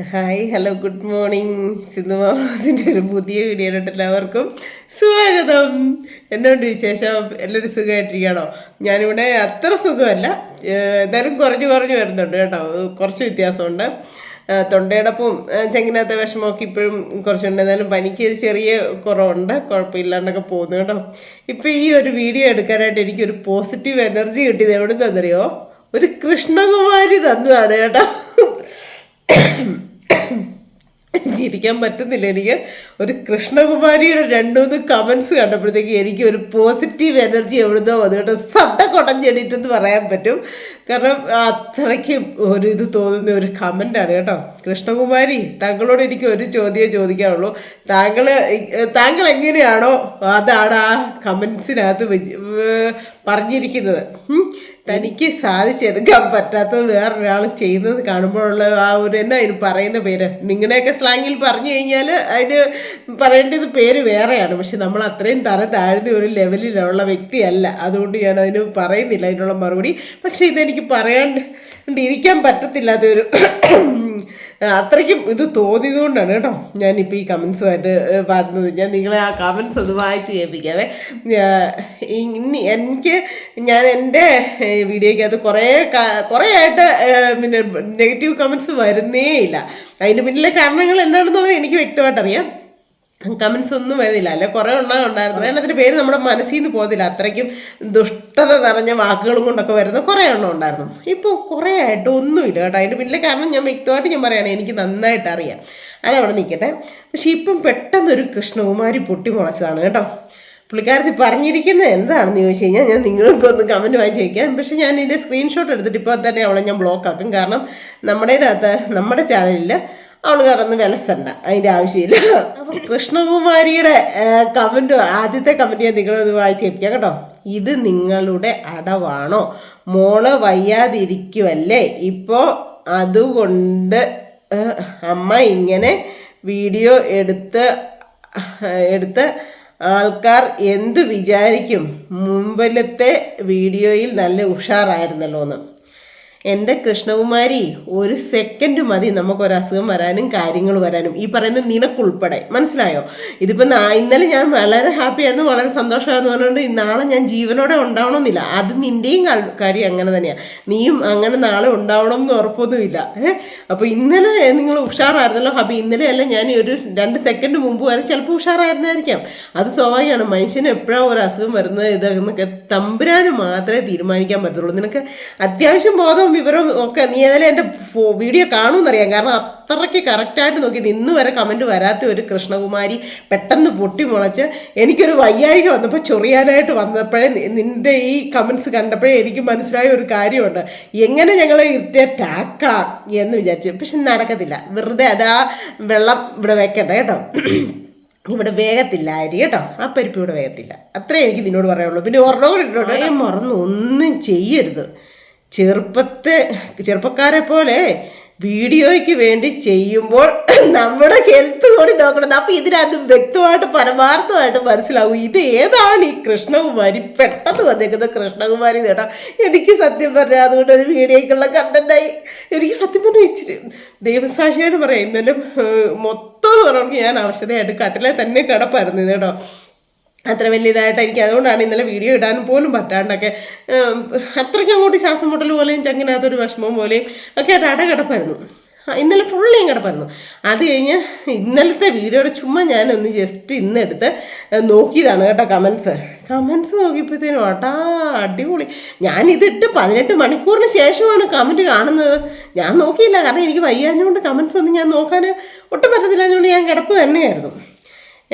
Hi hello good morning. Sindhu മാസിൻ്റെ ഒരു പുതിയ വീഡിയോയിലോട്ട് എല്ലാവർക്കും സ്വാഗതം. എന്നോണ്ട് വിശേഷം? എല്ലാവരും സുഖമായിട്ടിരിക്കണോ? ഞാനിവിടെ അത്ര സുഖമല്ല, എന്നാലും കുറഞ്ഞു വരുന്നുണ്ട് കേട്ടോ. കുറച്ച് വ്യത്യാസമുണ്ട്. തൊണ്ടയടപ്പും ചെങ്ങിനകത്തെ വിഷമമൊക്കെ ഇപ്പോഴും കുറച്ചുണ്ട്. എന്നാലും പനിക്ക് ഒരു ചെറിയ കുറവുണ്ട്, കുഴപ്പമില്ലാണ്ടൊക്കെ പോകുന്നു കേട്ടോ. ഇപ്പം ഈ ഒരു വീഡിയോ എടുക്കാനായിട്ട് എനിക്കൊരു പോസിറ്റീവ് എനർജി കിട്ടിയത് എവിടെ നിന്നറിയോ? ഒരു കൃഷ്ണകുമാരി തന്നതാണ് കേട്ടോ. ചിരിക്കാൻ പറ്റുന്നില്ല എനിക്ക്. ഒരു കൃഷ്ണകുമാരിയുടെ രണ്ടുമൂന്ന് കമൻസ് കണ്ടപ്പോഴത്തേക്ക് എനിക്ക് ഒരു പോസിറ്റീവ് എനർജി എവിടുന്നോ അത് കേട്ടോ സട്ട കൊടഞ്ഞെണീറ്റെന്ന് പറയാൻ പറ്റും. കാരണം അത്രയ്ക്ക് ഒരു ഇത് തോന്നുന്ന ഒരു കമൻ്റാണ് കേട്ടോ. കൃഷ്ണകുമാരി, താങ്കളോട് എനിക്ക് ഒരു ചോദ്യമേ ചോദിക്കാനുള്ളൂ. താങ്കൾ എങ്ങനെയാണോ അതാണ് ആ കമൻസിനകത്ത് പറഞ്ഞിരിക്കുന്നത്. തനിക്ക് സാധിച്ചെടുക്കാൻ പറ്റാത്തത് വേറൊരാൾ ചെയ്യുന്നത് കാണുമ്പോഴുള്ള ആ ഒരു അതിന് പറയുന്ന പേര്, നിങ്ങളുടെയൊക്കെ സ്ലാങ്ങിൽ പറഞ്ഞു കഴിഞ്ഞാൽ അതിന് പറയേണ്ടത് പേര് വേറെയാണ്. പക്ഷെ നമ്മൾ അത്രയും താഴ്ന്ന ഒരു ലെവലിലുള്ള വ്യക്തിയല്ല, അതുകൊണ്ട് ഞാൻ അതിന് പറയുന്നില്ല അതിനുള്ള മറുപടി. പക്ഷെ ഇതെനിക്ക് പറയാണ്ടിരിക്കാൻ പറ്റത്തില്ലാത്തൊരു അത്രയ്ക്കും ഇത് തോന്നിയതുകൊണ്ടാണ് കേട്ടോ ഞാനിപ്പോൾ ഈ കമൻസുമായിട്ട് പറഞ്ഞത്. ഞാൻ നിങ്ങളെ ആ കമൻസ് ഒന്ന് വായിച്ച് കേൾപ്പിക്കാവേ. ഞാൻ എൻ്റെ വീഡിയോയ്ക്ക് അത് കുറേ ആയിട്ട് പിന്നെ നെഗറ്റീവ് കമൻസ് വരുന്നേ ഇല്ല. അതിൻ്റെ പിന്നിലെ കാരണങ്ങൾ എന്താണെന്നുള്ളത് എനിക്ക് വ്യക്തമായിട്ട് അറിയാം. കമൻസ് ഒന്നും വരുന്നില്ല, അല്ലെ കുറേ ഉണ്ടായിരുന്നു. എണ്ണത്തിൻ്റെ പേര് നമ്മുടെ മനസ്സിൽ നിന്ന് പോകുന്നില്ല. അത്രയ്ക്കും ദുഷ്ടത നിറഞ്ഞ വാക്കുകളും കൊണ്ടൊക്കെ വരുന്ന കുറേ ഉണ്ടായിരുന്നു. ഇപ്പോൾ കുറേ ആയിട്ട് ഒന്നുമില്ല കേട്ടോ. അതിൻ്റെ പിന്നിലെ കാരണം ഞാൻ വ്യക്തമായിട്ട് ഞാൻ പറയുകയാണ്, എനിക്ക് നന്നായിട്ട് അറിയാം. അതവിടെ നിൽക്കട്ടെ. പക്ഷെ ഇപ്പം പെട്ടെന്നൊരു കൃഷ്ണകുമാരി പൊട്ടിമുളച്ചതാണ് കേട്ടോ. പുള്ളിക്കാരത്തി പറഞ്ഞിരിക്കുന്നത് എന്താണെന്ന് ചോദിച്ചു കഴിഞ്ഞാൽ ഞാൻ നിങ്ങൾക്കൊന്ന് കമൻറ്റ് വായിച്ച് വയ്ക്കാം. പക്ഷെ ഞാൻ ഇതിൻ്റെ സ്ക്രീൻഷോട്ട് എടുത്തിട്ട് ഇപ്പോൾ തന്നെ അവളെ ഞാൻ ബ്ലോക്ക് ആക്കും. കാരണം നമ്മുടെ ചാനലിൽ അവൾ കറന്ന് വിലസണ്ട, അതിൻ്റെ ആവശ്യമില്ല. അപ്പം കൃഷ്ണകുമാരിയുടെ ആദ്യത്തെ കമൻറ്റ് ഞാൻ നിങ്ങളൊന്ന് വായിച്ച് കേൾപ്പിക്കാം കേട്ടോ. ഇത് നിങ്ങളുടെ അടവാണോ? മോള് വയ്യാതിരിക്കുമല്ലേ ഇപ്പോൾ, അതുകൊണ്ട് അമ്മ ഇങ്ങനെ വീഡിയോ എടുത്ത് ആൾക്കാർ എന്തു വിചാരിക്കും? മുമ്പിലത്തെ വീഡിയോയിൽ നല്ല ഉഷാറായിരുന്നല്ലോ എന്ന്. എൻ്റെ കൃഷ്ണകുമാരി, ഒരു സെക്കൻഡ് മതി നമുക്കൊരസുഖം വരാനും കാര്യങ്ങൾ വരാനും, ഈ പറയുന്ന നിനക്കുൾപ്പെടെ. മനസ്സിലായോ? ഇതിപ്പോൾ ഇന്നലെ ഞാൻ വളരെ ഹാപ്പിയായിരുന്നു, വളരെ സന്തോഷമായിരുന്നു പറഞ്ഞുകൊണ്ട് നാളെ ഞാൻ ജീവനോടെ ഉണ്ടാവണമെന്നില്ല. അത് നിൻ്റെയും കാര്യം അങ്ങനെ തന്നെയാണ്. നീയും അങ്ങനെ നാളെ ഉണ്ടാവണം എന്ന് ഉറപ്പൊന്നുമില്ല. അപ്പോൾ ഇന്നലെ നിങ്ങൾ ഉഷാറായിരുന്നല്ലോ ഹാപ്പി. ഇന്നലെയല്ല, ഞാൻ ഒരു 2 സെക്കൻഡ് മുമ്പ് വരെ ചിലപ്പോൾ ഉഷാറായിരുന്നായിരിക്കാം. അത് സ്വാഭാവികമാണ്. മനുഷ്യന് എപ്പോഴാണ് ഒരു അസുഖം വരുന്നത് ഇതെന്നൊക്കെ തമ്പുരാന് മാത്രമേ തീരുമാനിക്കാൻ പറ്റുള്ളൂ. നിനക്ക് അത്യാവശ്യം ബോധം വിവരം ഒക്കെ നീ ഏതായാലും എൻ്റെ വീഡിയോ കാണുമെന്നറിയാം. കാരണം അത്രയ്ക്ക് കറക്റ്റായിട്ട് നോക്കി ഇന്ന് വരെ കമൻറ്റ് വരാത്ത ഒരു കൃഷ്ണകുമാരി പെട്ടെന്ന് പൊട്ടിമുളച്ച് എനിക്കൊരു വയ്യാഴിക വന്നപ്പോൾ ചൊറിയാനായിട്ട് വന്നപ്പോഴേ നിൻ്റെ ഈ കമൻസ് കണ്ടപ്പോഴേ എനിക്ക് മനസ്സിലായ ഒരു കാര്യമുണ്ട്. എങ്ങനെ ഞങ്ങൾ ഇറിറ്റേറ്റ് ആക്കാം എന്ന് വിചാരിച്ചു. പക്ഷെ നടക്കത്തില്ല. വെറുതെ അതാ വെള്ളം ഇവിടെ വെക്കണ്ട കേട്ടോ. ഇവിടെ വേഗത്തില്ല അരി കേട്ടോ. ആ പരിപ്പ് ഇവിടെ വേഗത്തില്ല. അത്രേ എനിക്ക് നിന്നോട് പറയാനുള്ളൂ. പിന്നെ ഒരെണ്ണം കൂടി ഇട്ടോട്ടെ, മറന്നു ഒന്നും ചെയ്യരുത്. ചെറുപ്പക്കാരെ പോലെ വീഡിയോയ്ക്ക് വേണ്ടി ചെയ്യുമ്പോൾ നമ്മുടെ ഹെൽത്ത് കൂടി നോക്കണം. അപ്പം ഇതിനകത്ത് വ്യക്തമായിട്ട് പരമാർത്ഥമായിട്ട് മനസ്സിലാവും ഇത് ഏതാണ് ഈ കൃഷ്ണകുമാരി പെട്ടെന്ന് വന്നേക്കുന്ന കൃഷ്ണകുമാരി കേട്ടോ. എനിക്ക് സത്യം പറഞ്ഞാൽ അതുകൊണ്ട് ഒരു വീഡിയോയ്ക്കുള്ള കണ്ടന്റായി എനിക്ക് സത്യം പറഞ്ഞാൽ ഇച്ചിരി ദൈവസാക്ഷിയായിട്ട് പറയാം. ഇന്നലെ മൊത്തം എന്ന് പറഞ്ഞവർക്ക് ഞാൻ അവശതയായിട്ട് കട്ടിലെ തന്നെ കിടപ്പായിരുന്നു കേട്ടോ. അത്ര വലിയതായിട്ട് എനിക്ക് അതുകൊണ്ടാണ് ഇന്നലെ വീഡിയോ ഇടാൻ പോലും പറ്റാണ്ടൊക്കെ അത്രയ്ക്ക് അങ്ങോട്ട് ശ്വാസം മുട്ടൽ പോലെയും ചങ്ങിനകത്തൊരു വിഷമം പോലെയും ഒക്കെ ആയിട്ട് കിടപ്പായിരുന്നു. ഇന്നലെ ഫുള്ളിയും കിടപ്പായിരുന്നു. അത് കഴിഞ്ഞ് ഇന്നലത്തെ വീഡിയോയുടെ ചുമ്മാ ഞാനൊന്ന് ജസ്റ്റ് ഇന്നെടുത്ത് നോക്കിയതാണ് കേട്ടോ. കമൻസ് നോക്കിയപ്പോഴത്തേനും അടിപൊളി. ഞാനിതിട്ട് 18 മണിക്കൂറിന് ശേഷമാണ് കമൻറ്റ് കാണുന്നത്. ഞാൻ നോക്കിയില്ല, കാരണം എനിക്ക് വയ്യാഞ്ഞുകൊണ്ട് കമൻസ് ഒന്നും ഞാൻ നോക്കാൻ ഒട്ടും പറ്റത്തില്ലാഞ്ഞുകൊണ്ട് ഞാൻ കിടപ്പ് തന്നെയായിരുന്നു.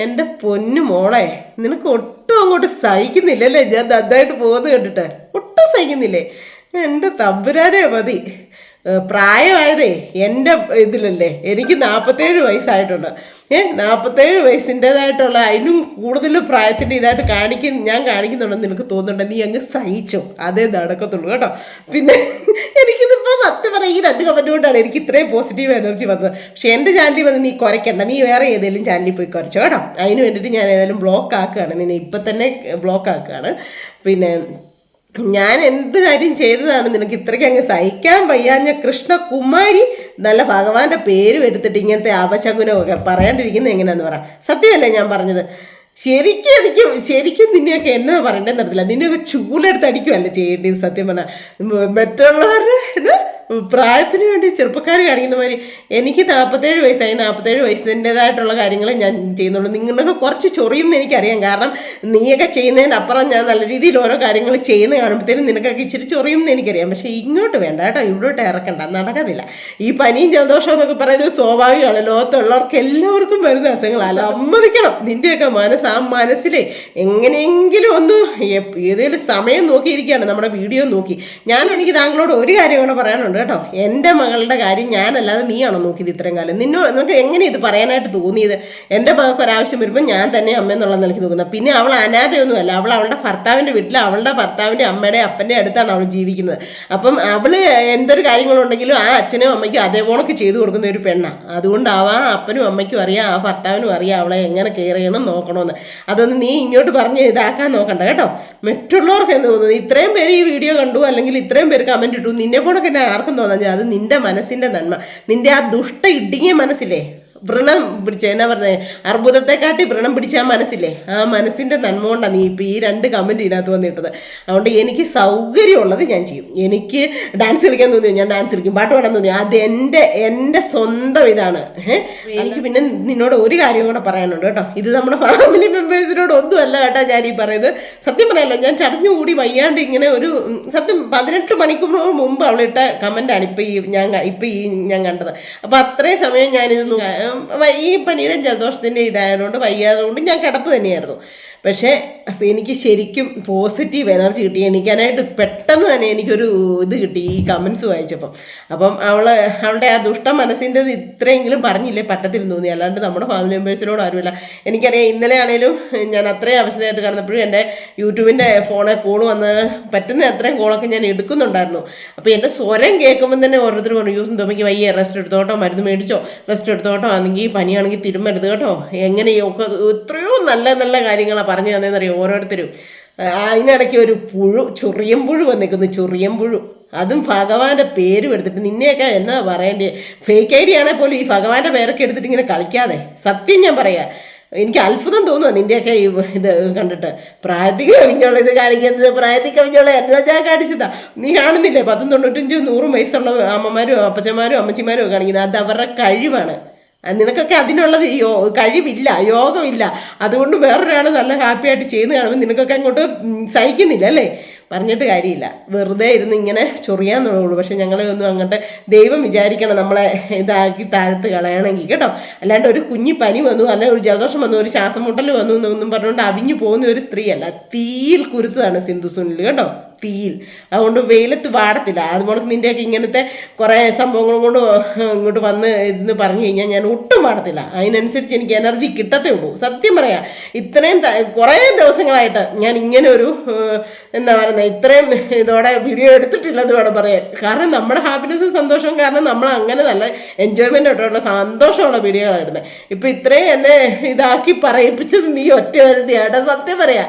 എൻ്റെ പൊന്നു മോളെ, നിനക്ക് ഒട്ടും അങ്ങോട്ട് സഹിക്കുന്നില്ലല്ലേ? ഞാൻ നന്നായിട്ട് പോകുന്നത് കണ്ടിട്ട് ഒട്ടും സഹിക്കുന്നില്ലേ? എൻ്റെ തമ്പുരാനെ മതി. പ്രായമായതേ എൻ്റെ ഇതിലല്ലേ. എനിക്ക് 47 വയസ്സായിട്ടുണ്ട്. 47 വയസ്സിൻ്റേതായിട്ടുള്ള അതിനും കൂടുതൽ പ്രായത്തിൻ്റെ ഇതായിട്ട് ഞാൻ കാണിക്കുന്നുണ്ടെന്ന് നിനക്ക് തോന്നുന്നുണ്ട്. നീ അങ്ങ് സഹിച്ചോ, അതേ നടക്കത്തുള്ളൂ കേട്ടോ. പിന്നെ എനിക്കിതിപ്പോൾ സത്യം പറയാം, ഈ 2 കമൻറ്റ് കൊണ്ടാണ് എനിക്ക് ഇത്രയും പോസിറ്റീവ് എനർജി വന്നത്. പക്ഷെ എൻ്റെ ചാനലിൽ വന്ന് നീ കുറയ്ക്കണ്ട, നീ വേറെ ഏതെങ്കിലും ചാനലിൽ പോയി കുറച്ചോ കേട്ടോ. അതിന് വേണ്ടിയിട്ട് ഞാൻ ഏതായാലും ബ്ലോക്ക് ആക്കുകയാണ്, നിന്നെ ഇപ്പം തന്നെ ബ്ലോക്ക് ആക്കുകയാണ്. പിന്നെ ഞാൻ എന്ത് കാര്യം ചെയ്തതാണ് നിനക്ക് ഇത്രയ്ക്ക് അങ്ങ് സഹിക്കാൻ വയ്യാഞ്ഞ കൃഷ്ണകുമാരി നല്ല ഭഗവാന്റെ പേരും എടുത്തിട്ട് ഇങ്ങനത്തെ അപശകുനമൊക്കെ പറയാണ്ടിരിക്കുന്നത് എങ്ങനെയാന്ന് പറ. സത്യമല്ലേ ഞാൻ പറഞ്ഞത്? ശരിക്കും നിന്നെയൊക്കെ എന്നാ പറയണ്ടെന്ന് അറിയത്തില്ല. നിന്നെയൊക്കെ ചൂലെടുത്ത് അടിക്കുമല്ലേ ചെയ്യേണ്ടത് സത്യം പറഞ്ഞാൽ. മറ്റുള്ളവരുടെ പ്രായത്തിന് വേണ്ടി ചെറുപ്പക്കാർ കാണിക്കുന്ന മാതിരി എനിക്ക് 47 വയസ്സായി. 47 വയസ്സിൻ്റെതായിട്ടുള്ള കാര്യങ്ങൾ ഞാൻ ചെയ്യുന്നുള്ളൂ. നിങ്ങളൊക്കെ കുറച്ച് ചൊറിയും എന്ന് എനിക്കറിയാം. കാരണം നീയൊക്കെ ചെയ്യുന്നതിനപ്പുറം ഞാൻ നല്ല രീതിയിൽ ഓരോ കാര്യങ്ങൾ ചെയ്യുന്ന കാണുമ്പോഴത്തേനും നിനക്കൊക്കെ ഇച്ചിരി ചൊറിയും എന്ന് എനിക്കറിയാം. പക്ഷേ ഇങ്ങോട്ട് വേണ്ട കേട്ടോ, ഇവിടോട്ട് ഇറക്കണ്ട, നടക്കത്തില്ല. ഈ പനിയും ജലദോഷം എന്നൊക്കെ പറയുന്നത് സ്വാഭാവികമാണ്. ലോകത്തുള്ളവർക്ക് എല്ലാവർക്കും വരുന്ന അസുഖങ്ങളല്ല. സമ്മതിക്കണം. നിൻ്റെയൊക്കെ ആ മനസ്സിലെ എങ്ങനെയെങ്കിലും ഒന്ന് ഏതെങ്കിലും സമയം നോക്കിയിരിക്കുകയാണ് നമ്മുടെ വീഡിയോ നോക്കി. എനിക്ക് താങ്കളോട് ഒരു കാര്യം കൂടെ പറയാനുണ്ട് കേട്ടോ. എൻ്റെ മകളുടെ കാര്യം ഞാനല്ലാതെ നീയാണോ നോക്കിയത് ഇത്രയും കാലം? നിനക്ക് എങ്ങനെ ഇത് പറയാനായിട്ട് തോന്നിയത്? എൻ്റെ മകൾക്ക് ഒരാവശ്യം വരുമ്പോൾ ഞാൻ തന്നെ അമ്മയെന്നുള്ള നിലയ്ക്ക് നോക്കുന്നത്. പിന്നെ അവൾ അനാഥയൊന്നുമല്ല. അവളുടെ ഭർത്താവിൻ്റെ വീട്ടിൽ അവളുടെ ഭർത്താവിൻ്റെ അമ്മയുടെ അപ്പൻ്റെ അടുത്താണ് അവൾ ജീവിക്കുന്നത്. അപ്പം അവൾ എന്തൊരു കാര്യങ്ങളുണ്ടെങ്കിലും ആ അച്ഛനും അമ്മയ്ക്കും അതേപോലൊക്കെ ചെയ്തു കൊടുക്കുന്ന ഒരു പെണ്ണാണ്. അതുകൊണ്ട് അപ്പനും അമ്മയ്ക്കും അറിയാം, ആ ഭർത്താവിനും അറിയാം അവളെ എങ്ങനെ കെയർ ചെയ്യണം നോക്കണമെന്ന്. അതൊന്ന് നീ ഇങ്ങോട്ട് പറഞ്ഞ് ഇതാക്കാൻ നോക്കണ്ട കേട്ടോ. മറ്റുള്ളവർക്ക് എന്ത് തോന്നുന്നു? ഇത്രയും പേര് ഈ വീഡിയോ കണ്ടു, അല്ലെങ്കിൽ ഇത്രയും പേര് കമൻറ്റ് ഇട്ടു, നിന്നെ പോലൊക്കെ ആർക്കും തോന്നാൻ അത് നിന്റെ മനസ്സിന്റെ നന്മ. നിന്റെ ആ ദുഷ്ട ഇടുങ്ങിയ മനസ്സില്ലേ, വ്രണം പിടിച്ച എന്നാ പറഞ്ഞത്, അർബുദത്തെക്കാട്ടി വ്രണം പിടിച്ച ആ മനസ്സില്ലേ, ആ മനസ്സിൻ്റെ നന്മ കൊണ്ടാണ് നീ ഇപ്പോൾ ഈ 2 കമൻറ്റ് ഇതിനകത്ത് വന്നിട്ടത്. അതുകൊണ്ട് എനിക്ക് സൗകര്യമുള്ളത് ഞാൻ ചെയ്യും. എനിക്ക് ഡാൻസ് കളിക്കാൻ തോന്നിയോ ഞാൻ ഡാൻസ് കളിക്കും, പാട്ട് പാടാൻ തോന്നിയോ അത് എൻ്റെ സ്വന്തം ഇതാണ്. എനിക്ക് പിന്നെ നിന്നോട് ഒരു കാര്യം കൂടെ പറയാനുണ്ട് കേട്ടോ. ഇത് നമ്മുടെ ഫാമിലി മെമ്പേഴ്സിനോട് ഒന്നുമല്ല കേട്ടോ ഞാൻ ഈ പറയുന്നത്. സത്യം പറയാമല്ലോ, ഞാൻ ചടഞ്ഞുകൂടി വയ്യാണ്ട് ഇങ്ങനെ ഒരു സത്യം 18 മണിക്കൂർ മുമ്പ് അവളിട്ട കമൻറ്റാണ് ഇപ്പോൾ ഈ ഞാൻ കണ്ടത്. അപ്പോൾ അത്രയും സമയം ഞാനിത് ഈ പനിയുടെ ജലദോഷത്തിൻ്റെ ഇതായതുകൊണ്ട് വയ്യാതുകൊണ്ട് ഞാൻ കിടപ്പ് തന്നെയായിരുന്നു. പക്ഷേ എനിക്ക് ശരിക്കും പോസിറ്റീവ് എനർജി കിട്ടി. എണീക്കാനായിട്ട് പെട്ടെന്ന് തന്നെ എനിക്കൊരു ഇത് കിട്ടി ഈ കമൻസ് വായിച്ചപ്പം. അപ്പം അവളുടെ ആ ദുഷ്ട മനസ്സിൻ്റെ ഇത്രയെങ്കിലും പറഞ്ഞില്ലേ പറ്റത്തില്ലെന്ന് തോന്നി. അല്ലാണ്ട് നമ്മുടെ ഫാമിലി മെമ്പേഴ്സിനോട് ആരുമില്ല. എനിക്കറിയാം, ഇന്നലെ ആണെങ്കിലും ഞാൻ അത്രയും അവസ്ഥയായിട്ട് കാണുന്നപ്പോഴും എൻ്റെ യൂട്യൂബിൻ്റെ ഫോണിൽ കോൾ വന്ന് പറ്റുന്ന അത്രയും കോളൊക്കെ ഞാൻ എടുക്കുന്നുണ്ടായിരുന്നു. അപ്പോൾ എൻ്റെ സ്വരം കേൾക്കുമ്പം തന്നെ ഓരോരുത്തർ പറഞ്ഞു, യൂസും തോമയ്ക്ക് വയ്യ, റെസ്റ്റ് എടുത്തോട്ടോ, മരുന്ന് മേടിച്ചോ, റെസ്റ്റ് എടുത്തോട്ടോ, ആണെങ്കിൽ പനിയാണെങ്കിൽ തിരുമരുത് കേട്ടോ, എങ്ങനെയൊക്കെ എത്രയോ നല്ല നല്ല കാര്യങ്ങളാണ് പറഞ്ഞു തന്നേന്നറിയോ ഓരോരുത്തരും. അതിനിടയ്ക്ക് ഒരു ചൊറിയമ്പുഴു വന്നിരിക്കുന്നു, ചൊറിയമ്പുഴു. അതും ഭഗവാന്റെ പേരും എടുത്തിട്ട്. നിന്നെയൊക്കെ എന്നാ പറയേണ്ടത്? ഫേക്ക് ഐ ഡി ആണെങ്കിൽ പോലും ഈ ഭഗവാന്റെ പേരൊക്കെ എടുത്തിട്ട് ഇങ്ങനെ കളിക്കാതെ. സത്യം ഞാൻ പറയാം, എനിക്ക് അത്ഭുതം തോന്നുക നിൻ്റെയൊക്കെ ഇത് കണ്ടിട്ട്. പ്രായത്തിൽ കവിഞ്ഞോളം ഇത് കാണിക്കുന്നത്, പ്രായത്തിൽ കവിഞ്ഞോളം എന്താ ഞാൻ കാണിച്ചതാ? നീ കാണുന്നില്ലേ 10, 95, 100 വയസ്സുള്ള അമ്മമാരും അപ്പച്ചന്മാരും അമ്മച്ചിമാരും കാണിക്കുന്നത്? അത് അവരുടെ കഴിവാണ്. നിനക്കൊക്കെ അതിനുള്ളത് കഴിവില്ല, യോഗമില്ല. അതുകൊണ്ട് വേറൊരാൾ നല്ല ഹാപ്പി ആയിട്ട് ചെയ്യുന്ന കാണുമ്പോൾ നിനക്കൊക്കെ അങ്ങോട്ട് സഹിക്കുന്നില്ല അല്ലേ? പറഞ്ഞിട്ട് കാര്യമില്ല, വെറുതെ ഇരുന്ന് ഇങ്ങനെ ചൊറിയാന്നുള്ളൂ. പക്ഷെ ഞങ്ങളൊന്നും അങ്ങോട്ട് ദൈവം വിചാരിക്കണം നമ്മളെ ഇതാക്കി താഴ്ത്ത് കളയണമെങ്കിൽ കേട്ടോ. അല്ലാണ്ട് ഒരു കുഞ്ഞി പനി വന്നു, അല്ലെങ്കിൽ ഒരു ജലദോഷം വന്നു, ഒരു ശ്വാസം മുട്ടൽ വന്നു എന്നൊന്നും പറഞ്ഞുകൊണ്ട് അവിഞ്ഞു പോകുന്ന ഒരു സ്ത്രീയല്ല. തീയിൽ കുരുത്തതാണ് സിന്ധു സുനിൽ കേട്ടോ, തീയിൽ. അതുകൊണ്ട് വെയിലത്ത് വാടത്തില്ല. അതുപോലെ നിൻ്റെയൊക്കെ ഇങ്ങനത്തെ കുറേ സംഭവങ്ങളും കൊണ്ട് ഇങ്ങോട്ട് വന്ന് ഇന്ന് പറഞ്ഞു കഴിഞ്ഞാൽ ഞാൻ ഒട്ടും വാടത്തില്ല. അതിനനുസരിച്ച് എനിക്ക് എനർജി കിട്ടത്തേ ഉള്ളൂ. സത്യം പറയാം, ഇത്രയും കുറേ ദിവസങ്ങളായിട്ട് ഞാൻ ഇങ്ങനെ ഒരു എന്താ പറയുന്നത്, ഇത്രയും ഇതോടെ വീഡിയോ എടുത്തിട്ടില്ലെന്ന് വേണം പറയാൻ. കാരണം നമ്മുടെ ഹാപ്പിനെസ്സും സന്തോഷവും കാരണം നമ്മൾ അങ്ങനെ നല്ല എൻജോയ്മെൻ്റ് ആയിട്ടുള്ള സന്തോഷമുള്ള വീഡിയോകളാണ് ഇടുന്നത്. ഇപ്പം ഇത്രയും എന്നെ ഇതാക്കി പറയിപ്പിച്ചത് നീ ഒറ്റ വരുത്തിയാട്ടോ. സത്യം പറയാം,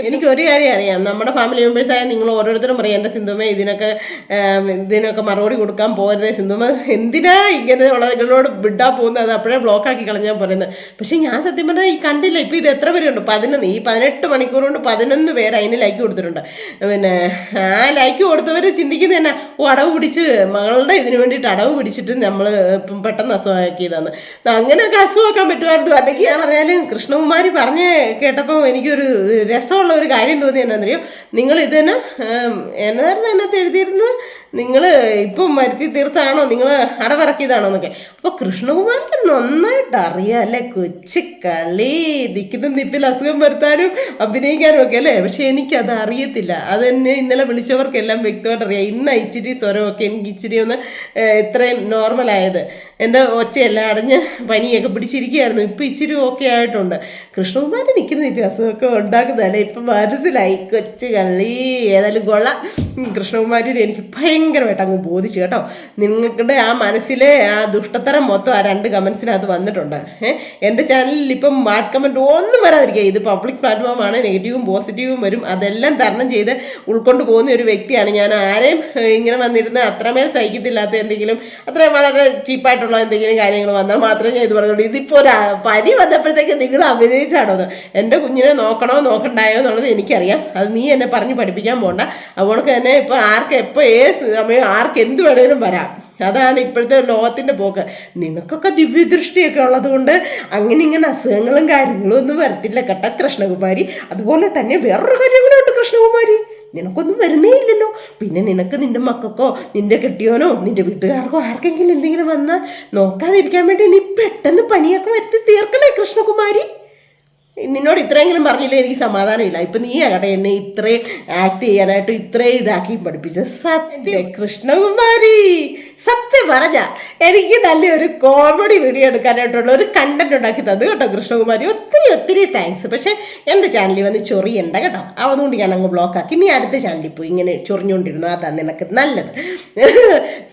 എനിക്ക് ഒരു കാര്യം അറിയാം, നമ്മുടെ ഫാമിലി മെമ്പേഴ്സായ നിങ്ങൾ ഓരോരുത്തരും പറയും, എൻ്റെ സിന്ധുമ ഇതിനൊക്കെ മറുപടി കൊടുക്കാൻ പോരുത്, സിന്ധുമ എന്തിനാ ഇങ്ങനെ ഉള്ളതിനോട് വിടാൻ പോകുന്നത്, അത് അപ്പോഴേ ബ്ലോക്കാക്കി കളഞ്ഞാൽ പറയുന്നത്. പക്ഷേ ഞാൻ സത്യം പറഞ്ഞാൽ ഈ കണ്ടില്ല, ഇപ്പോൾ ഇത് എത്ര പേരുണ്ട്? 11. ഈ 18 മണിക്കൂർ കൊണ്ട് 11 പേര് അതിന് ലൈക്ക് കൊടുത്തിട്ടുണ്ട്. പിന്നെ ആ ലൈക്ക് കൊടുത്തവർ ചിന്തിക്കുന്നത് തന്നെ, അടവ് പിടിച്ച് മകളുടെ ഇതിന് വേണ്ടിയിട്ട് അടവ് പിടിച്ചിട്ട് നമ്മൾ ഇപ്പം പെട്ടെന്ന് അസുഖമാക്കിയതാണ്. അങ്ങനെയൊക്കെ അസുഖമാക്കാൻ പറ്റുമായിരുന്നു. അല്ലെങ്കിൽ ഞാൻ പറയാനും കൃഷ്ണകുമാരി പറഞ്ഞ് കേട്ടപ്പോൾ എനിക്കൊരു രസമുള്ള ഒരു കാര്യം തോന്നി. എന്നാന്നറിയോ, നിങ്ങൾ ഇതിന് എന്നായിരുന്നു അതിനകത്ത് എഴുതിയിരുന്നത്, നിങ്ങൾ ഇപ്പം മരുത്തി തീർത്താണോ, നിങ്ങൾ അടവിറക്കിയതാണോ എന്നൊക്കെ. അപ്പോൾ കൃഷ്ണകുമാർക്ക് നന്നായിട്ട് അറിയാം അല്ലേ, കൊച്ചു കളി, നിൽക്കുന്ന നിപ്പിൽ അസുഖം വരുത്താനും അഭിനയിക്കാനും ഒക്കെ അല്ലേ. പക്ഷെ എനിക്കത് അറിയത്തില്ല. അതെന്നെ ഇന്നലെ വിളിച്ചവർക്കെല്ലാം വ്യക്തമായിട്ട് അറിയാം. ഇന്ന് ഇച്ചിരി സ്വരമൊക്കെ എനിക്ക് ഇച്ചിരി ഒന്ന് ഇത്രയും നോർമലായത്. എൻ്റെ ഒച്ചയെല്ലാം അടഞ്ഞ് പനിയൊക്കെ പിടിച്ചിരിക്കുകയായിരുന്നു. ഇപ്പം ഇച്ചിരി ഓക്കെ ആയിട്ടുണ്ട്. കൃഷ്ണകുമാർ നിൽക്കുന്ന ഇപ്പം അസുഖമൊക്കെ ഉണ്ടാക്കുന്നതല്ലേ ഇപ്പം മനസ്സിലായി. കൊച്ചു കളി ഏതായാലും കൊള്ളാം. കൃഷ്ണകുമാരിയുടെ എനിക്ക് ഭയങ്കര ഭയങ്കരമായിട്ട് അങ്ങ് ബോധിച്ചു കേട്ടോ. നിങ്ങളുടെ ആ മനസ്സിലെ ആ ദുഷ്ടത്തരം മൊത്തം ആ 2 കമൻസിനകത്ത് വന്നിട്ടുണ്ട്. എൻ്റെ ചാനലിൽ ഇപ്പം ബാഡ് കമൻറ്റ് ഒന്നും വരാതിരിക്കുക. ഇത് പബ്ലിക് പ്ലാറ്റ്ഫോമാണ്, നെഗറ്റീവും പോസിറ്റീവും വരും. അതെല്ലാം തരണം ചെയ്ത് ഉൾക്കൊണ്ട് പോകുന്ന ഒരു വ്യക്തിയാണ് ഞാൻ. ആരെയും ഇങ്ങനെ വന്നിരുന്ന് അത്രമേൽ സഹിക്കത്തില്ലാത്ത എന്തെങ്കിലും അത്രയും വളരെ ചീപ്പായിട്ടുള്ള എന്തെങ്കിലും കാര്യങ്ങൾ വന്നാൽ മാത്രമേ ഞാൻ ഇത് പറഞ്ഞുള്ളൂ. ഇതിപ്പോൾ ഒരു പനി വന്നപ്പോഴത്തേക്ക് നിങ്ങൾ അഭിനയിച്ചാണോ? എൻ്റെ കുഞ്ഞിനെ നോക്കണോ നോക്കണ്ടായോ എന്നുള്ളത് എനിക്കറിയാം. അത് നീ എന്നെ പറഞ്ഞ് പഠിപ്പിക്കാൻ പോകണ്ട. അതുകൊണ്ട് തന്നെ ഇപ്പോൾ ആർക്ക് എപ്പോൾ ഏത് സമയം ആർക്ക് എന്ത് വേണേലും വരാം. അതാണ് ഇപ്പോഴത്തെ ലോകത്തിൻ്റെ പോക്ക്. നിനക്കൊക്കെ ദിവ്യദൃഷ്ടിയൊക്കെ ഉള്ളത് കൊണ്ട് അങ്ങനെ ഇങ്ങനെ അസുഖങ്ങളും കാര്യങ്ങളും ഒന്നും വരത്തില്ല കേട്ടോ കൃഷ്ണകുമാരി. അതുപോലെ തന്നെ വേറൊരു കാര്യങ്ങളും ഉണ്ട് കൃഷ്ണകുമാരി, നിനക്കൊന്നും വരുന്നേ ഇല്ലല്ലോ. പിന്നെ നിനക്ക് നിൻ്റെ മക്കൾക്കോ നിൻ്റെ കെട്ടിയോനോ നിൻ്റെ വീട്ടുകാർക്കോ ആർക്കെങ്കിലും എന്തെങ്കിലും വന്നാൽ നോക്കാതിരിക്കാൻ വേണ്ടി നീ പെട്ടെന്ന് പനിയൊക്കെ വരുത്തി തീർക്കണേ കൃഷ്ണകുമാരി. നിന്നോട് ഇത്രയെങ്കിലും പറഞ്ഞില്ലേ എനിക്ക് സമാധാനമില്ല. ഇപ്പം നീ ആകട്ടെ എന്നെ ഇത്രയും ആക്ട് ചെയ്യാനായിട്ട് ഇത്രയും ഇതാക്കി പഠിപ്പിച്ച സത്യം കൃഷ്ണകുമാരി. സത്യം പറഞ്ഞ എനിക്ക് നല്ലൊരു കോമഡി വീഡിയോ എടുക്കാനായിട്ടുള്ള ഒരു കണ്ടന്റ് ഉണ്ടാക്കി തന്നു കേട്ടോ കൃഷ്ണകുമാരി. ഒത്തിരി ഒത്തിരി താങ്ക്സ്. പക്ഷേ എൻ്റെ ചാനലിൽ വന്ന് ചൊറിയണ്ട കേട്ടോ. അതുകൊണ്ട് ഞാൻ അങ്ങ് ബ്ലോക്കാക്കി. നീ അടുത്ത ചാനലിൽ പോയി ഇങ്ങനെ ചൊറിഞ്ഞുകൊണ്ടിരുന്നു, അതാണ് നിനക്ക് നല്ലത്.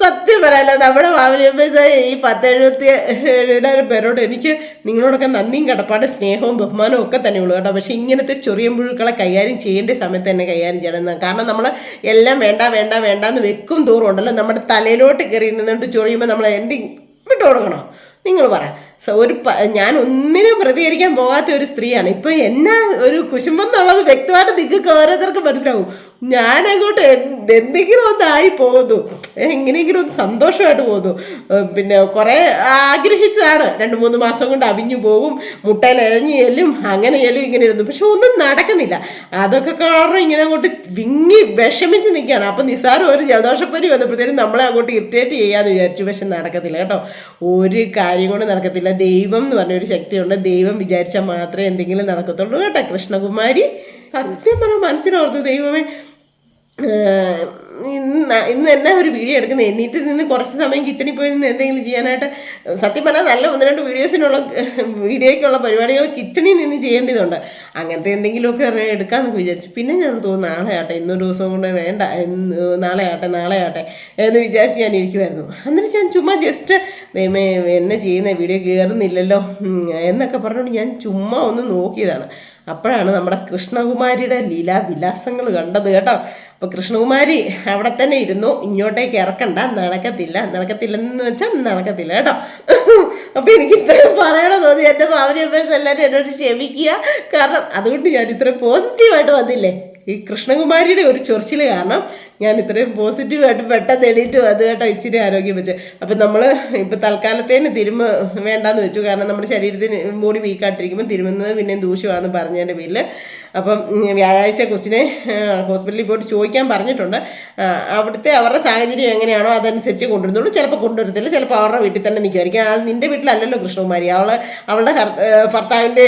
സത്യം പറയാലോ, നമ്മുടെ ഫാമിലി മെമ്പേഴ്സ് ഈ 10,70,000 പേരോട് എനിക്ക് നിങ്ങളോടൊക്കെ നന്ദിയും കടപ്പാട് സ്നേഹവും ബഹുമാനവും ഒക്കെ തന്നെ ഉള്ളൂ കേട്ടോ. പക്ഷേ ഇങ്ങനത്തെ ചൊറിയമ്പുഴുക്കളെ കൈകാര്യം ചെയ്യേണ്ട സമയത്ത് തന്നെ കൈകാര്യം ചെയ്യണം. കാരണം നമ്മൾ എല്ലാം വേണ്ട വേണ്ട വേണ്ട എന്ന് വെക്കും തോറും ഉണ്ടല്ലോ നമ്മുടെ തലയിലോട്ട് കയറി നിന്നിട്ട് ചൊറിയുമ്പോൾ നമ്മൾ എൻഡിങ് വിട്ടു കൊടുക്കണോ? നിങ്ങൾ പറ. ഞാൻ ഒന്നിനും പ്രതികരിക്കാൻ പോകാത്ത ഒരു സ്ത്രീയാണ്. ഇപ്പം എന്നാ ഒരു കുശുമ്പം എന്നുള്ളത് വ്യക്തമായിട്ട് നിങ്ങൾക്ക് ഓരോരുത്തർക്കും മനസ്സിലാവും. ഞാനങ്ങോട്ട് എന്തെങ്കിലും ഒന്നായി പോകുന്നു, എങ്ങനെയെങ്കിലും ഒന്ന് സന്തോഷമായിട്ട് പോകുന്നു. പിന്നെ കുറേ ആഗ്രഹിച്ചതാണ്, 2-3 മാസം കൊണ്ട് അവിഞ്ഞു പോകും, മുട്ടയിൽ എഴഞ്ഞു ചെല്ലും, അങ്ങനെ ചെല്ലും, ഇങ്ങനെ ഇരുന്നു. പക്ഷെ ഒന്നും നടക്കുന്നില്ല. അതൊക്കെ കാരണം ഇങ്ങനെ അങ്ങോട്ട് വിങ്ങി വിഷമിച്ച് നിൽക്കുകയാണ്. അപ്പം നിസ്സാരം ഒരു ജലദോഷപ്പനി വന്നപ്പോഴത്തേനും നമ്മളെ അങ്ങോട്ട് ഇറിറ്റേറ്റ് ചെയ്യാമെന്ന് വിചാരിച്ചു. പക്ഷെ നടക്കത്തില്ല കേട്ടോ, ഒരു കാര്യം കൊണ്ട് നടക്കത്തില്ല. ദൈവം എന്ന് പറഞ്ഞൊരു ശക്തിയുണ്ട്. ദൈവം വിചാരിച്ചാൽ മാത്രമേ എന്തെങ്കിലും നടക്കത്തുള്ളൂ കേട്ടോ കൃഷ്ണകുമാരി. സത്യം പറഞ്ഞാൽ മനസ്സിലോർത്തു ദൈവമേ, ഇന്ന് എന്നാ ഒരു വീഡിയോ എടുക്കുന്നത്, എന്നിട്ട് നിന്ന് കുറച്ച് സമയം കിച്ചണിൽ പോയി നിന്ന് എന്തെങ്കിലും ചെയ്യാനായിട്ട്. സത്യം പറഞ്ഞാൽ നല്ല 1-2 വീഡിയോയ്ക്കുള്ള പരിപാടികൾ കിച്ചണിൽ നിന്ന് ചെയ്യേണ്ടതുണ്ട്. അങ്ങനത്തെ എന്തെങ്കിലുമൊക്കെ എടുക്കാമെന്നൊക്കെ വിചാരിച്ചു. പിന്നെ ഞാൻ തോന്നുന്നു നാളെ ആട്ടെ, ഇന്നൊരു ദിവസം കൊണ്ട് വേണ്ട, നാളെ ആട്ടെ എന്ന് വിചാരിച്ച് ഞാൻ ഇരിക്കുമായിരുന്നു. എന്നിട്ട് ഞാൻ ചുമ്മാ ജസ്റ്റ് ദൈവമേ എന്നെ ചെയ്യുന്ന വീഡിയോ കയറുന്നില്ലല്ലോ എന്നൊക്കെ പറഞ്ഞുകൊണ്ട് ഞാൻ ചുമ്മാ ഒന്ന് നോക്കിയതാണ്. അപ്പോഴാണ് നമ്മുടെ കൃഷ്ണകുമാരിയുടെ ലീലാവിലാസങ്ങൾ കണ്ടത് കേട്ടോ. അപ്പോൾ കൃഷ്ണകുമാരി അവിടെ തന്നെ ഇരുന്നു, ഇങ്ങോട്ടേക്ക് ഇറക്കണ്ട, നടക്കത്തില്ലെന്ന് വെച്ചാൽ നടക്കത്തില്ല കേട്ടോ. അപ്പോൾ എനിക്ക് ഇത്രയും പറയണം തോന്നി. എൻ്റെ ഫാമിലി മെമ്പേഴ്സ് എല്ലാവരും എന്നോട് ക്ഷമിക്കുക. കാരണം അതുകൊണ്ട് ഞാൻ ഇത്രയും പോസിറ്റീവായിട്ട് വന്നില്ലേ. ഈ കൃഷ്ണകുമാരിയുടെ ഒരു ചൊറിച്ചിൽ കാരണം ഞാൻ ഇത്രയും പോസിറ്റീവായിട്ട് പെട്ടെന്ന് എണീറ്റ് വന്നു കേട്ടോ, ഇച്ചിരി ആരോഗ്യം വെച്ച്. അപ്പം നമ്മൾ ഇപ്പം തൽക്കാലത്തേന് തിരുമ്മ വേണ്ടാന്ന് വെച്ചു. കാരണം നമ്മുടെ ശരീരത്തിന് ബോഡി വീക്കായിട്ടിരിക്കുമ്പോൾ തിരുമുന്നത് പിന്നെയും ദൂഷ്യമാണെന്ന് പറഞ്ഞതിൻ്റെ പേരിൽ. അപ്പം വ്യാഴാഴ്ച കൊച്ചിനെ ഹോസ്പിറ്റലിൽ പോയിട്ട് ചോദിക്കാൻ പറഞ്ഞിട്ടുണ്ട്. അവിടുത്തെ അവരുടെ സാഹചര്യം എങ്ങനെയാണോ അതനുസരിച്ച് കൊണ്ടുവരുന്നുള്ളൂ. ചിലപ്പോൾ കൊണ്ടുവരത്തില്ല, ചിലപ്പോൾ അവരുടെ വീട്ടിൽ തന്നെ നിൽക്കുമായിരിക്കും. അത് നിൻ്റെ വീട്ടിലല്ലല്ലോ കൃഷ്ണകുമാരി, അവളുടെ ഭർത്താവിൻ്റെ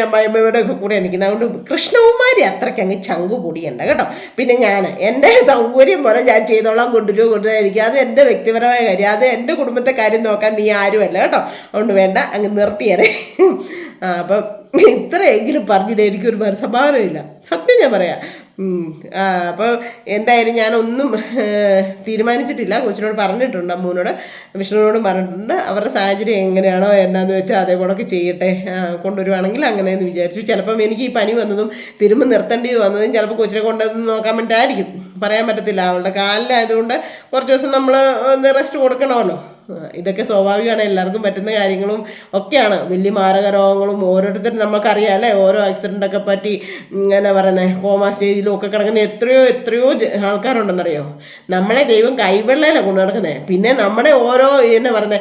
അമ്മായിമ്മയുടെ കൂടെ നിൽക്കുന്നത്. അതുകൊണ്ട് കൃഷ്ണകുമാരി അത്രയ്ക്ക് അങ്ങ് ചങ്കു പൊടിയണ്ട കേട്ടോ. പിന്നെ ഞാൻ എൻ്റെ സൗകര്യം പോലെ ഞാൻ ചെയ്തോളാം, കൊണ്ടുവരായിരിക്കും. അത് എൻ്റെ വ്യക്തിപരമായ കാര്യം, അത് എൻ്റെ കുടുംബത്തെ കാര്യം നോക്കാൻ നീ ആരുമല്ല കേട്ടോ. അതുകൊണ്ട് വേണ്ട, അങ്ങ് നിർത്തിയേരെ. അപ്പം ഇത്രയെങ്കിലും പറഞ്ഞില്ല, എനിക്കൊരു മനസ്സമാധാനമില്ല, സത്യം ഞാൻ പറയാം. അപ്പോൾ എന്തായാലും ഞാനൊന്നും തീരുമാനിച്ചിട്ടില്ല. കൊച്ചിനോട് പറഞ്ഞിട്ടുണ്ട്, അമ്മൂനോട് വിഷ്ണുവിനോടും പറഞ്ഞിട്ടുണ്ട്. അവരുടെ സാഹചര്യം എങ്ങനെയാണോ എന്നാന്ന് വെച്ചാൽ അതേപോലൊക്കെ ചെയ്യട്ടെ, കൊണ്ടുവരുവാണെങ്കിൽ അങ്ങനെയെന്ന് വിചാരിച്ചു. ചിലപ്പം എനിക്ക് ഈ പനി വന്നതും തിരുമ്പ് നിർത്തേണ്ടി വന്നതും ചിലപ്പോൾ കൊച്ചിനെ കൊണ്ടുവന്ന് നോക്കാൻ വേണ്ടിയിട്ടായിരിക്കും, പറയാൻ പറ്റത്തില്ല. അവളുടെ കാലിലായതുകൊണ്ട് കുറച്ച് ദിവസം നമ്മൾ ഒന്ന് റെസ്റ്റ് കൊടുക്കണമല്ലോ. ഇതൊക്കെ സ്വാഭാവികമാണ്, എല്ലാവർക്കും പറ്റുന്ന കാര്യങ്ങളും ഒക്കെയാണ്. വലിയ മാരക രോഗങ്ങളും ഓരോരുത്തരും നമുക്കറിയാം അല്ലേ. ഓരോ ആക്സിഡൻ്റൊക്കെ പറ്റി എന്നാ പറയുന്നത് കോമാ സ്റ്റേജിലും ഒക്കെ കിടക്കുന്ന എത്രയോ ആൾക്കാരുണ്ടെന്നറിയോ. നമ്മളെ ദൈവം കൈവെള്ളയിലാണ് കൊണ്ടു നടക്കുന്നത്. പിന്നെ നമ്മുടെ ഓരോ എന്നാ പറയുന്നത്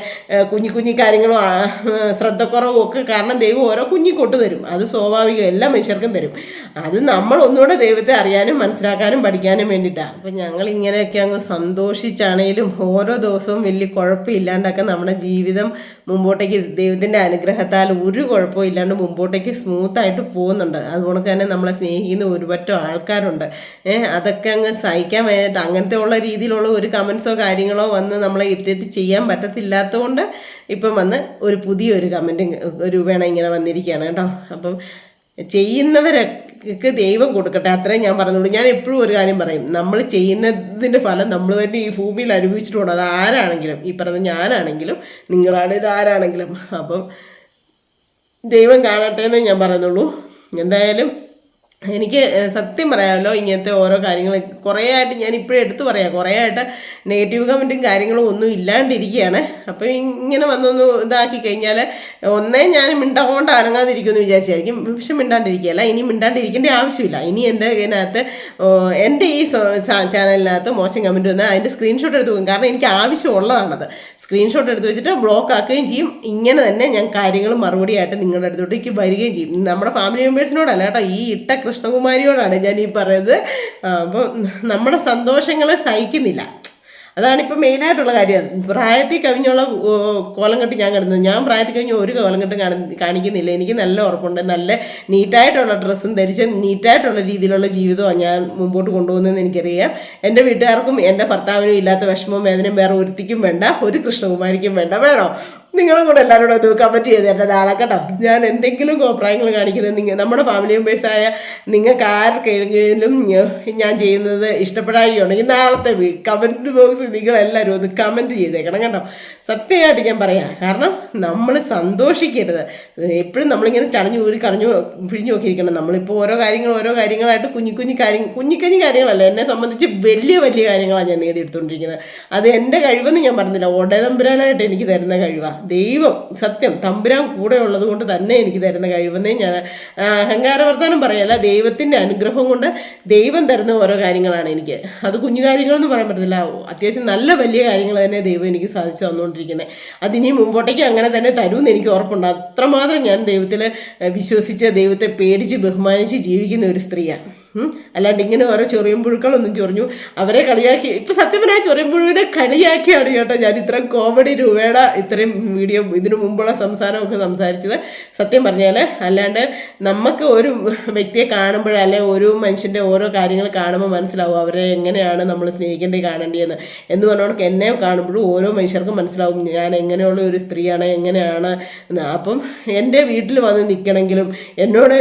കുഞ്ഞി കാര്യങ്ങളും ശ്രദ്ധക്കുറവും ഒക്കെ കാരണം ദൈവം ഓരോ കൊട്ട് തരും. അത് സ്വാഭാവികം, എല്ലാ മനുഷ്യർക്കും തരും. അത് നമ്മൾ ഒന്നുകൂടെ ദൈവത്തെ അറിയാനും മനസ്സിലാക്കാനും പഠിക്കാനും വേണ്ടിയിട്ടാണ്. അപ്പം ഞങ്ങൾ ഇങ്ങനെയൊക്കെ അങ്ങ് സന്തോഷിച്ചാണേലും ഓരോ ദിവസവും വലിയ കുഴപ്പമില്ലാണ്ടൊക്കെ നമ്മുടെ ജീവിതം മുമ്പോട്ടേക്ക് ദൈവത്തിൻ്റെ അനുഗ്രഹത്താൽ ഒരു കുഴപ്പവും ഇല്ലാണ്ട് മുമ്പോട്ടേക്ക് സ്മൂത്തായിട്ട് പോകുന്നുണ്ട്. അതുകൊണ്ട് തന്നെ നമ്മളെ സ്നേഹിക്കുന്ന ഒരുപറ്റം ആൾക്കാരുണ്ട്. അതൊക്കെ അങ്ങ് സഹിക്കാൻ വേണ്ടിയിട്ട് അങ്ങനത്തെ ഉള്ള രീതിയിലുള്ള ഒരു കമൻസോ കാര്യങ്ങളോ വന്ന് നമ്മളെ ഇറിറ്റേറ്റ് ചെയ്യാൻ പറ്റത്തില്ലാത്തതുകൊണ്ട് ഇപ്പം വന്ന് ഒരു പുതിയൊരു കമൻറ്റ് വേണം ഇങ്ങനെ വന്നിരിക്കുകയാണ് കേട്ടോ. അപ്പം ചെയ്യുന്നവരൊക്കെ ദൈവം കൊടുക്കട്ടെ, അത്രയും ഞാൻ പറഞ്ഞുള്ളൂ. ഞാൻ എപ്പോഴും ഒരു കാര്യം പറയും, നമ്മൾ ചെയ്യുന്നതിൻ്റെ ഫലം നമ്മൾ തന്നെ ഈ ഭൂമിയിൽ അനുഭവിച്ചിട്ടുണ്ട്. അത് ആരാണെങ്കിലും, ഈ പറഞ്ഞ ഞാനാണെങ്കിലും നിങ്ങളാണെങ്കിലും ആരാണെങ്കിലും. അപ്പം ദൈവം കാണട്ടെ എന്നേ ഞാൻ പറയുന്നുള്ളൂ. എന്തായാലും എനിക്ക് സത്യം പറയാമല്ലോ, ഇങ്ങനത്തെ ഓരോ കാര്യങ്ങൾ കുറേ ആയിട്ട് ഞാൻ ഇപ്പോഴും എടുത്തു പറയാം, കുറേ ആയിട്ട് നെഗറ്റീവ് കമൻറ്റും കാര്യങ്ങളും ഒന്നും ഇല്ലാണ്ടിരിക്കുകയാണ്. അപ്പോൾ ഇങ്ങനെ വന്നൊന്ന് ഇതാക്കി കഴിഞ്ഞാൽ ഒന്നേ ഞാൻ മിണ്ടാകൊണ്ട് അനങ്ങാതിരിക്കുമെന്ന് വിചാരിച്ചായിരിക്കും, പക്ഷെ മിണ്ടാണ്ടിരിക്കുകയല്ല. ഇനി മിണ്ടാണ്ടിരിക്കേണ്ട ആവശ്യമില്ല. ഇനി എൻ്റെ ഇതിനകത്ത് എൻ്റെ ഈ ചാനലിനകത്ത് മോശം കമൻറ്റ് വന്നാൽ അതിൻ്റെ സ്ക്രീൻഷോട്ട് എടുത്ത് പോകും. കാരണം എനിക്ക് ആവശ്യമുള്ളതാണത്. സ്ക്രീൻഷോട്ട് എടുത്ത് വെച്ചിട്ട് ബ്ലോക്ക് ആക്കുകയും ചെയ്യും. ഇങ്ങനെ തന്നെ ഞാൻ കാര്യങ്ങൾ മറുപടിയായിട്ട് നിങ്ങളുടെ അടുത്തോട്ടേക്ക് വരികയും ചെയ്യും. നമ്മുടെ ഫാമിലി മെമ്പേഴ്സിനോടല്ല കേട്ടോ, ഈ ഇട്ട കൃഷ്ണകുമാരിയോടാണ് ഞാൻ ഈ പറയുന്നത്. അപ്പോൾ നമ്മുടെ സന്തോഷങ്ങൾ സഹിക്കുന്നില്ല, അതാണിപ്പോൾ മെയിനായിട്ടുള്ള കാര്യം. പ്രായത്തിൽ കവിഞ്ഞുള്ള കോലം കെട്ടി ഞാൻ കിടന്നത്, ഞാൻ പ്രായത്തിൽ കഴിഞ്ഞ് ഒരു കോലം കെട്ടും കാണിക്കുന്നില്ല. എനിക്ക് നല്ല ഉറപ്പുണ്ട്, നല്ല നീറ്റായിട്ടുള്ള ഡ്രസ്സും ധരിച്ച് നീറ്റായിട്ടുള്ള രീതിയിലുള്ള ജീവിതമാണ് ഞാൻ മുമ്പോട്ട് കൊണ്ടുപോകുന്നതെന്ന് എനിക്കറിയാം. എൻ്റെ വീട്ടുകാർക്കും എൻ്റെ ഭർത്താവിനും ഇല്ലാത്ത വിഷമവും വേദനയും വേറെ ഒരുത്തിക്കും വേണ്ട, ഒരു കൃഷ്ണകുമാരിക്കും വേണ്ട. വേണോ? നിങ്ങളും കൂടെ എല്ലാവരോടും അത് കമൻറ്റ് ചെയ്ത് എൻ്റെ നാളെ കേട്ടോ. ഞാൻ എന്തെങ്കിലും അഭിപ്രായങ്ങൾ കാണിക്കുന്നത് നമ്മുടെ ഫാമിലി മെമ്പേഴ്സായ നിങ്ങൾക്ക് ആർക്കെങ്കിലും ഞാൻ ചെയ്യുന്നത് ഇഷ്ടപ്പെടാതെയുണ്ടെങ്കിൽ നാളത്തെ കമൻറ്റ് ബോക്സിൽ നിങ്ങളെല്ലാവരും ഒന്ന് കമൻറ്റ് ചെയ്തേക്കണം കേട്ടോ. സത്യമായിട്ട് ഞാൻ പറയാം. കാരണം നമ്മൾ സന്തോഷിക്കരുത്. എപ്പോഴും നമ്മളിങ്ങനെ ചടഞ്ഞു പിഴിഞ്ഞു നോക്കിയിരിക്കണം. നമ്മളിപ്പോൾ ഓരോ കാര്യങ്ങളായിട്ട് കുഞ്ഞു കാര്യങ്ങളല്ല, എന്നെ സംബന്ധിച്ച് വലിയ കാര്യങ്ങളാണ് ഞാൻ നേടിയെടുത്തുകൊണ്ടിരിക്കുന്നത്. അത് എൻ്റെ കഴിവെന്ന് ഞാൻ പറഞ്ഞില്ല, ഒടതമ്പുരാനായിട്ട് എനിക്ക് തരുന്ന കഴിവാണ്. ദൈവം സത്യം തമ്പുരാൻ കൂടെ ഉള്ളത് കൊണ്ട് തന്നെ എനിക്ക് തരുന്ന കഴിവെന്നേ ഞാൻ അഹങ്കാരവർത്താനം പറയല്ല. ദൈവത്തിൻ്റെ അനുഗ്രഹം കൊണ്ട് ദൈവം തരുന്ന ഓരോ കാര്യങ്ങളാണ് എനിക്ക്. അത് കുഞ്ഞു കാര്യങ്ങളെന്ന് പറയാൻ പറ്റത്തില്ല, അത്യാവശ്യം നല്ല വലിയ കാര്യങ്ങൾ തന്നെ ദൈവം എനിക്ക് സാധിച്ചു തന്നുകൊണ്ടിരിക്കുന്നത്. അതിനി മുമ്പോട്ടേക്ക് അങ്ങനെ തന്നെ തരുമെന്ന് എനിക്ക് ഉറപ്പുണ്ട്. അത്രമാത്രം ഞാൻ ദൈവത്തിൽ വിശ്വസിച്ച് ദൈവത്തെ പേടിച്ച് ബഹുമാനിച്ച് ജീവിക്കുന്ന ഒരു സ്ത്രീയാണ്. അല്ലാണ്ട് ഇങ്ങനെ ഓരോ ചൊറിയും പുഴുക്കളൊന്നും ചൊറിഞ്ഞു അവരെ കളിയാക്കി. ഇപ്പം സത്യം പറഞ്ഞാൽ ചൊറിയും പുഴുവിനെ കളിയാക്കിയാണ് കേട്ടോ ഞാൻ ഇത്രയും കോമഡി രൂപയുടെ ഇത്രയും വീഡിയോ ഇതിനു മുമ്പുള്ള സംസാരമൊക്കെ സംസാരിച്ചത്. സത്യം പറഞ്ഞാൽ അല്ലാണ്ട് നമുക്ക് ഒരു വ്യക്തിയെ കാണുമ്പോഴേ, അല്ലെ ഒരു മനുഷ്യൻ്റെ ഓരോ കാര്യങ്ങൾ കാണുമ്പോൾ മനസ്സിലാവും അവരെ എങ്ങനെയാണ് നമ്മൾ സ്നേഹിക്കേണ്ടത് കാണേണ്ടതെന്ന്. എന്ന് പറഞ്ഞുകൊണ്ട് എന്നെ കാണുമ്പോഴും ഓരോ മനുഷ്യർക്കും മനസ്സിലാവും ഞാൻ എങ്ങനെയുള്ള ഒരു സ്ത്രീയാണ്, എങ്ങനെയാണ്. അപ്പം എൻ്റെ വീട്ടിൽ വന്ന് നിൽക്കണമെങ്കിലും എന്നോട്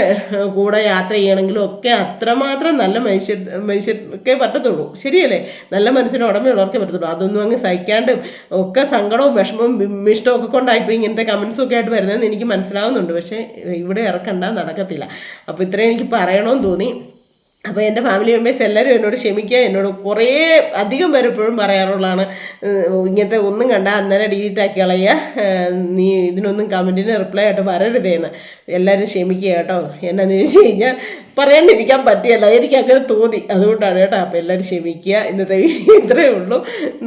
കൂടെ യാത്ര ചെയ്യണമെങ്കിലും ഒക്കെ അത്രമാത്രം നല്ല മനുഷ്യർക്കേ പറ്റത്തുള്ളൂ. ശരിയല്ലേ? നല്ല മനസ്സിന് ഉടമയുള്ളവർക്കേ പറ്റത്തുള്ളൂ. അതൊന്നും അങ്ങ് സഹിക്കാണ്ട് ഒക്കെ സങ്കടവും വിഷമവും ഇഷ്ടവും ഒക്കെ കൊണ്ടായിപ്പോൾ ഇങ്ങനത്തെ കമൻസും ഒക്കെ ആയിട്ട് വരുന്നതെന്ന് എനിക്ക് മനസ്സിലാവുന്നുണ്ട്. പക്ഷേ ഇവിടെ ഇറക്കണ്ട, നടക്കത്തില്ല. അപ്പോൾ ഇത്രയും എനിക്ക് പറയണമെന്ന് തോന്നി. അപ്പോൾ എൻ്റെ ഫാമിലി മെമ്പേഴ്സ് എല്ലാവരും എന്നോട് ക്ഷമിക്കുക. എന്നോട് കുറേ അധികം പേര് എപ്പോഴും പറയാറുള്ളതാണ്, ഇങ്ങനത്തെ ഒന്നും കണ്ടാൽ അന്നേരം ഡിലീറ്റ് ആക്കി കളയുക, നീ ഇതിനൊന്നും കമൻറ്റിന് റിപ്ലൈ ആയിട്ട് വരരുതേന്ന്. എല്ലാവരും ക്ഷമിക്കുക കേട്ടോ. എന്നാന്ന് ചോദിച്ചു കഴിഞ്ഞാൽ പറയാണ്ടിരിക്കാൻ പറ്റിയല്ല, എനിക്കങ്ങനെ തോന്നി, അതുകൊണ്ടാണ് കേട്ടോ. അപ്പോൾ എല്ലാവരും ക്ഷമിക്കുക. ഇന്നത്തെ വീഡിയോ ഇത്രയേ ഉള്ളൂ.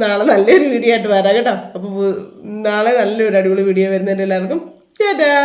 നാളെ നല്ലൊരു വീഡിയോ ആയിട്ട് വരാം കേട്ടോ. അപ്പോൾ നാളെ നല്ലൊരു അടിപൊളി വീഡിയോ വരുന്നതിൻ്റെ എല്ലാവർക്കും ടാറ്റാ.